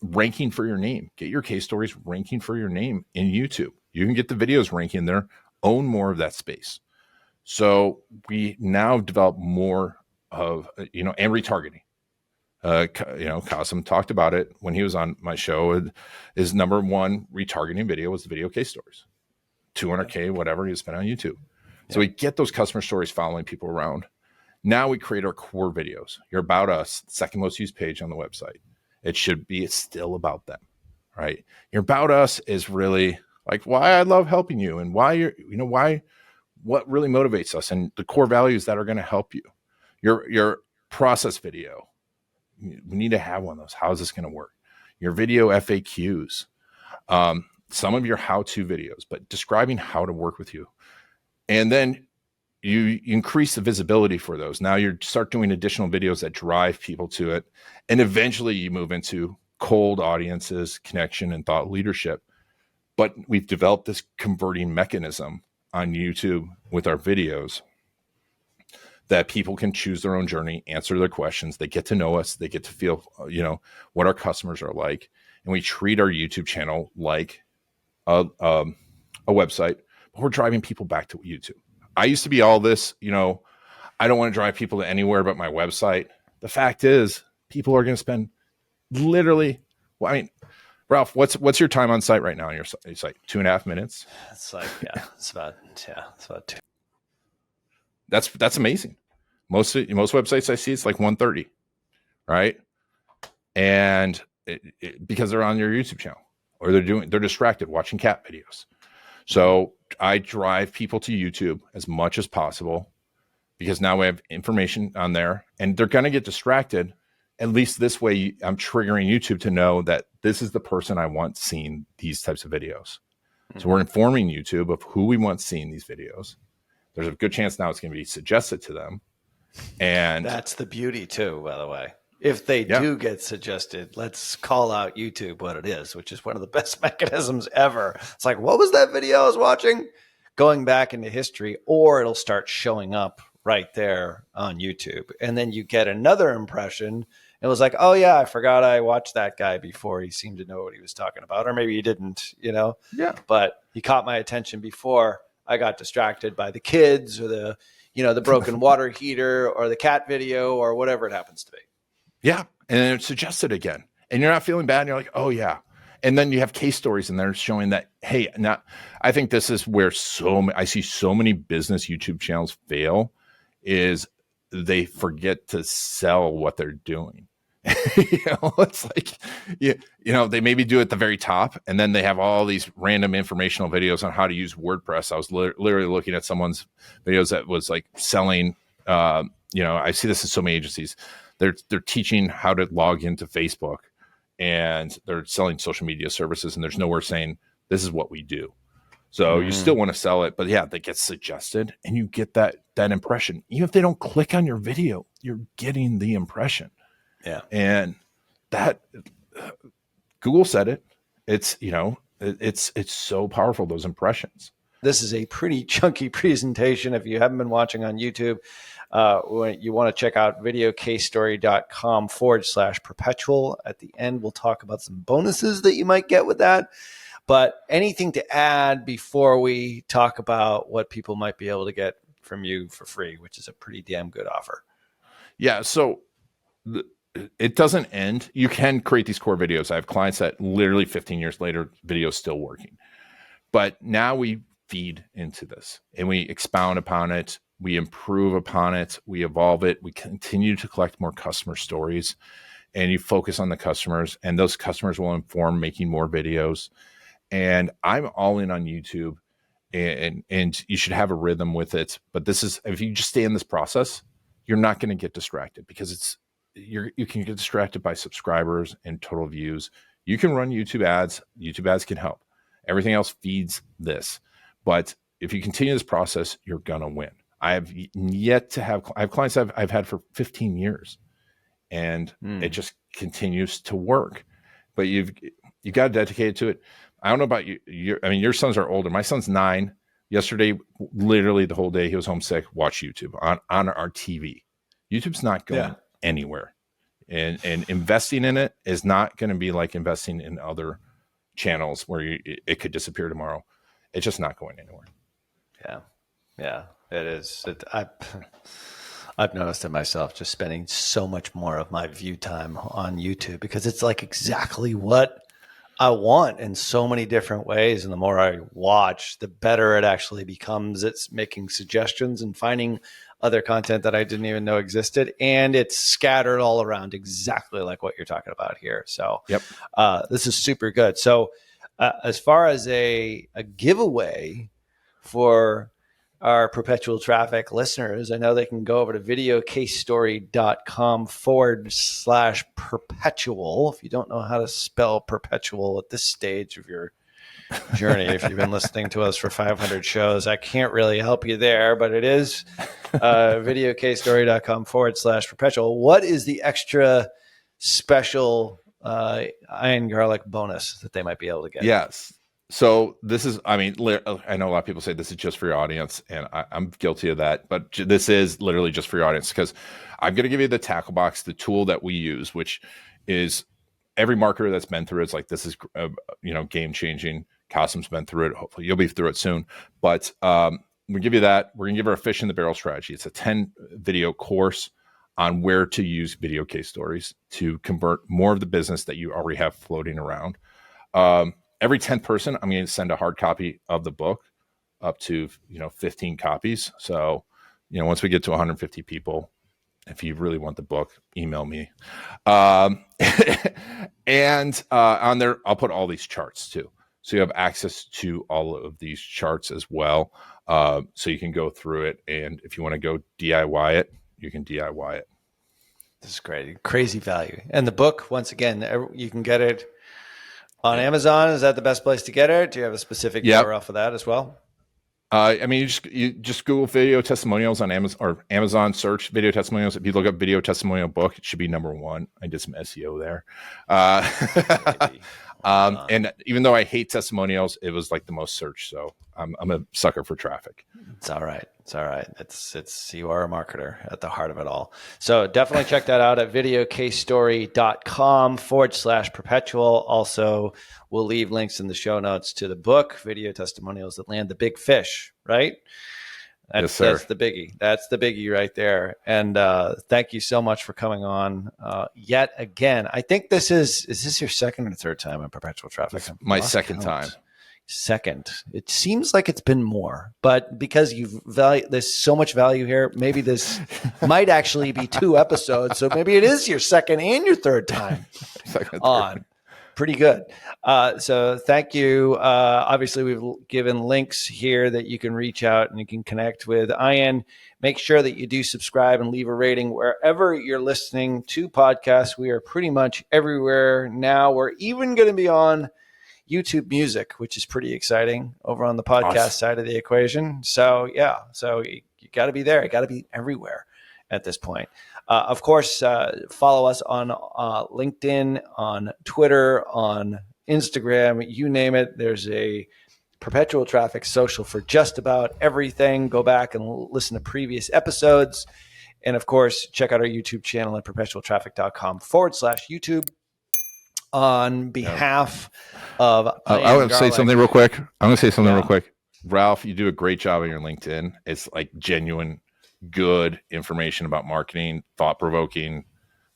ranking for your name. Get your case stories ranking for your name in YouTube. You can get the videos ranking there, own more of that space. So we now develop more of, and retargeting. Kasim talked about it when he was on my show. His number one retargeting video was the video case stories. 200K, whatever he spent on YouTube. So we get those customer stories following people around. Now we create our core videos. Your About Us, second most used page on the website. It's still about them, right? Your About Us is really like why I love helping you and why why, what really motivates us and the core values that are going to help you. Your process video, we need to have one of those. How is this going to work? Your video FAQs, some of your how-to videos, but describing how to work with you. And then you increase the visibility for those. Now you start doing additional videos that drive people to it. And eventually you move into cold audiences, connection, and thought leadership. But we've developed this converting mechanism on YouTube with our videos that people can choose their own journey, answer their questions. They get to know us. They get to feel, what our customers are like. And we treat our YouTube channel like a website, but we're driving people back to YouTube. I used to be all this, I don't want to drive people to anywhere but my website. The fact is, people are going to spend literally, Ralph, what's your time on site right now on your site? It's like 2.5 minutes. It's like, it's about 2. That's amazing. Most websites I see, it's like 1:30, right? And because they're on your YouTube channel or they're distracted watching cat videos. So I drive people to YouTube as much as possible because now we have information on there and they're going to get distracted. At least this way, I'm triggering YouTube to know that this is the person I want seeing these types of videos. Mm-hmm. So we're informing YouTube of who we want seeing these videos. There's a good chance now it's going to be suggested to them. And that's the beauty too, by the way. If they do get suggested, let's call out YouTube what it is, which is one of the best mechanisms ever. It's like, what was that video I was watching? Going back into history, or it'll start showing up right there on YouTube. And then you get another impression. It was like, oh yeah, I forgot I watched that guy before. He seemed to know what he was talking about. Or maybe he didn't, Yeah. But he caught my attention before I got distracted by the kids or the broken water heater or the cat video or whatever it happens to be. Yeah. And then it's suggested again. And you're not feeling bad. And you're like, oh, yeah. And then you have case stories in there showing that, hey, now I think this is where I see so many business YouTube channels fail is they forget to sell what they're doing. It's like, they maybe do it at the very top and then they have all these random informational videos on how to use WordPress. I was literally looking at someone's videos that was like selling, I see this in so many agencies. They're teaching how to log into Facebook and they're selling social media services and there's nowhere saying this is what we do. So you still want to sell it, but yeah, that gets suggested and you get that impression. Even if they don't click on your video, you're getting the impression. Yeah. And that Google said it. It's, it's so powerful, those impressions. This is a pretty chunky presentation. If you haven't been watching on YouTube, you want to check out videocasestory.com/perpetual. At the end, we'll talk about some bonuses that you might get with that. But anything to add before we talk about what people might be able to get from you for free, which is a pretty damn good offer. Yeah. So it doesn't end. You can create these core videos. I have clients that literally 15 years later, video is still working. But now we feed into this and we expound upon it. We improve upon it. We evolve it. We continue to collect more customer stories and you focus on the customers and those customers will inform making more videos. And I'm all in on YouTube and you should have a rhythm with it. But if you just stay in this process, you're not going to get distracted because you can get distracted by subscribers and total views. You can run YouTube ads. YouTube ads can help. Everything else feeds this. But if you continue this process, you're going to win. I have clients I've had for 15 years and it just continues to work, but you got to dedicate it to it. I don't know about you. Your sons are older. My son's 9. Yesterday, literally the whole day, he was homesick. Watch YouTube on our TV. YouTube's not going anywhere, and investing in it is not going to be like investing in other channels where it could disappear tomorrow. It's just not going anywhere. Yeah, it is. I've noticed it myself, just spending so much more of my view time on YouTube because it's like exactly what I want in so many different ways. And the more I watch, the better it actually becomes. It's making suggestions and finding other content that I didn't even know existed. And it's scattered all around exactly like what you're talking about here. So this is super good. So As far as a giveaway for our Perpetual Traffic listeners, I know they can go over to videocasestory.com/perpetual. If you don't know how to spell perpetual at this stage of your journey, if you've been listening to us for 500 shows, I can't really help you there, but it is videocasestory.com/perpetual. What is the extra special iron garlic bonus that they might be able to get? Yes. So this is, I mean, I know a lot of people say this is just for your audience, and I'm guilty of that, but this is literally just for your audience, because I'm going to give you the tackle box, the tool that we use, which is every marketer that's been through it's like, this is, game changing. Kasim's been through it. Hopefully you'll be through it soon, but we give you that. We're going to give her a fish in the barrel strategy. It's a 10 video course on where to use video case stories to convert more of the business that you already have floating around. Every 10th person, I'm going to send a hard copy of the book, up to 15 copies. So, once we get to 150 people, if you really want the book, email me. And on there, I'll put all these charts too, so you have access to all of these charts as well. So you can go through it, and if you want to go DIY it, you can DIY it. This is great. Crazy value. And the book, once again, you can get it on Amazon. Is that the best place to get it? Do you have a specific URL for that as well? I mean, you just Google video testimonials on Amazon, or Amazon search video testimonials. If you look up video testimonial book, it should be number one. I did some SEO there. And even though I hate testimonials, it was like the most searched. So I'm a sucker for traffic. It's all right. It's all right. It's you are a marketer at the heart of it all. So definitely check that out at videocasestory.com/perpetual. Also, we'll leave links in the show notes to the book, Video Testimonials That Land the Big Fish, right? Yes, sir. That's the biggie. That's the biggie right there. And thank you so much for coming on yet again. I think is this your second or third time on Perpetual Traffic? My second time. Second. It seems like it's been more, but because there's so much value here, maybe this might actually be 2 episodes. So maybe it is your second and your third time on. Pretty good. So thank you. Obviously, we've given links here that you can reach out and you can connect with Ian. Make sure that you do subscribe and leave a rating wherever you're listening to podcasts. We are pretty much everywhere now. We're even going to be on YouTube Music, which is pretty exciting over on the podcast side of the equation. So yeah, so you got to be there. You got to be everywhere at this point. Of course, follow us on LinkedIn, on Twitter, on Instagram, you name it. There's a Perpetual Traffic social for just about everything. Go back and listen to previous episodes. And of course, check out our YouTube channel at perpetualtraffic.com/YouTube. On behalf of I want to say something real quick. Ralph, you do a great job on your LinkedIn. It's like genuine, good information about marketing, thought-provoking.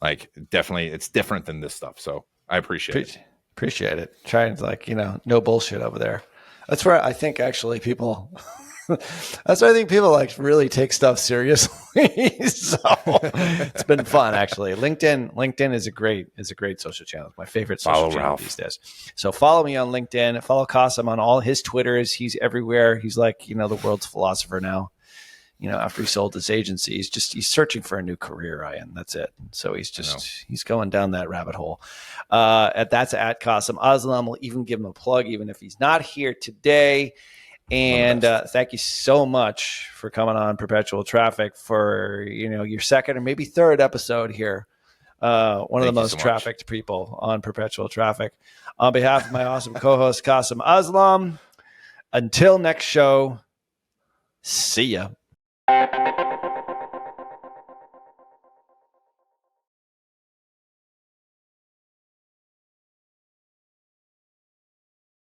Like, definitely, it's different than this stuff. So I appreciate it. Appreciate it. Trying to no bullshit over there. That's where I think actually people... That's why I think people like really take stuff seriously. So it's been fun, actually. LinkedIn is a great social channel. It's my favorite social channel these days. So follow me on LinkedIn. Follow Kasim on all his Twitters. He's everywhere. He's like the world's philosopher now. After he sold his agency, he's searching for a new career, Ryan. That's it. So he's going down that rabbit hole. That's at Kasim. Aslam will even give him a plug, even if he's not here today. And thank you so much for coming on Perpetual Traffic for your second or maybe third episode here. One of the most trafficked people on Perpetual Traffic. On behalf of my awesome co-host Kasim Aslam, until next show, see ya.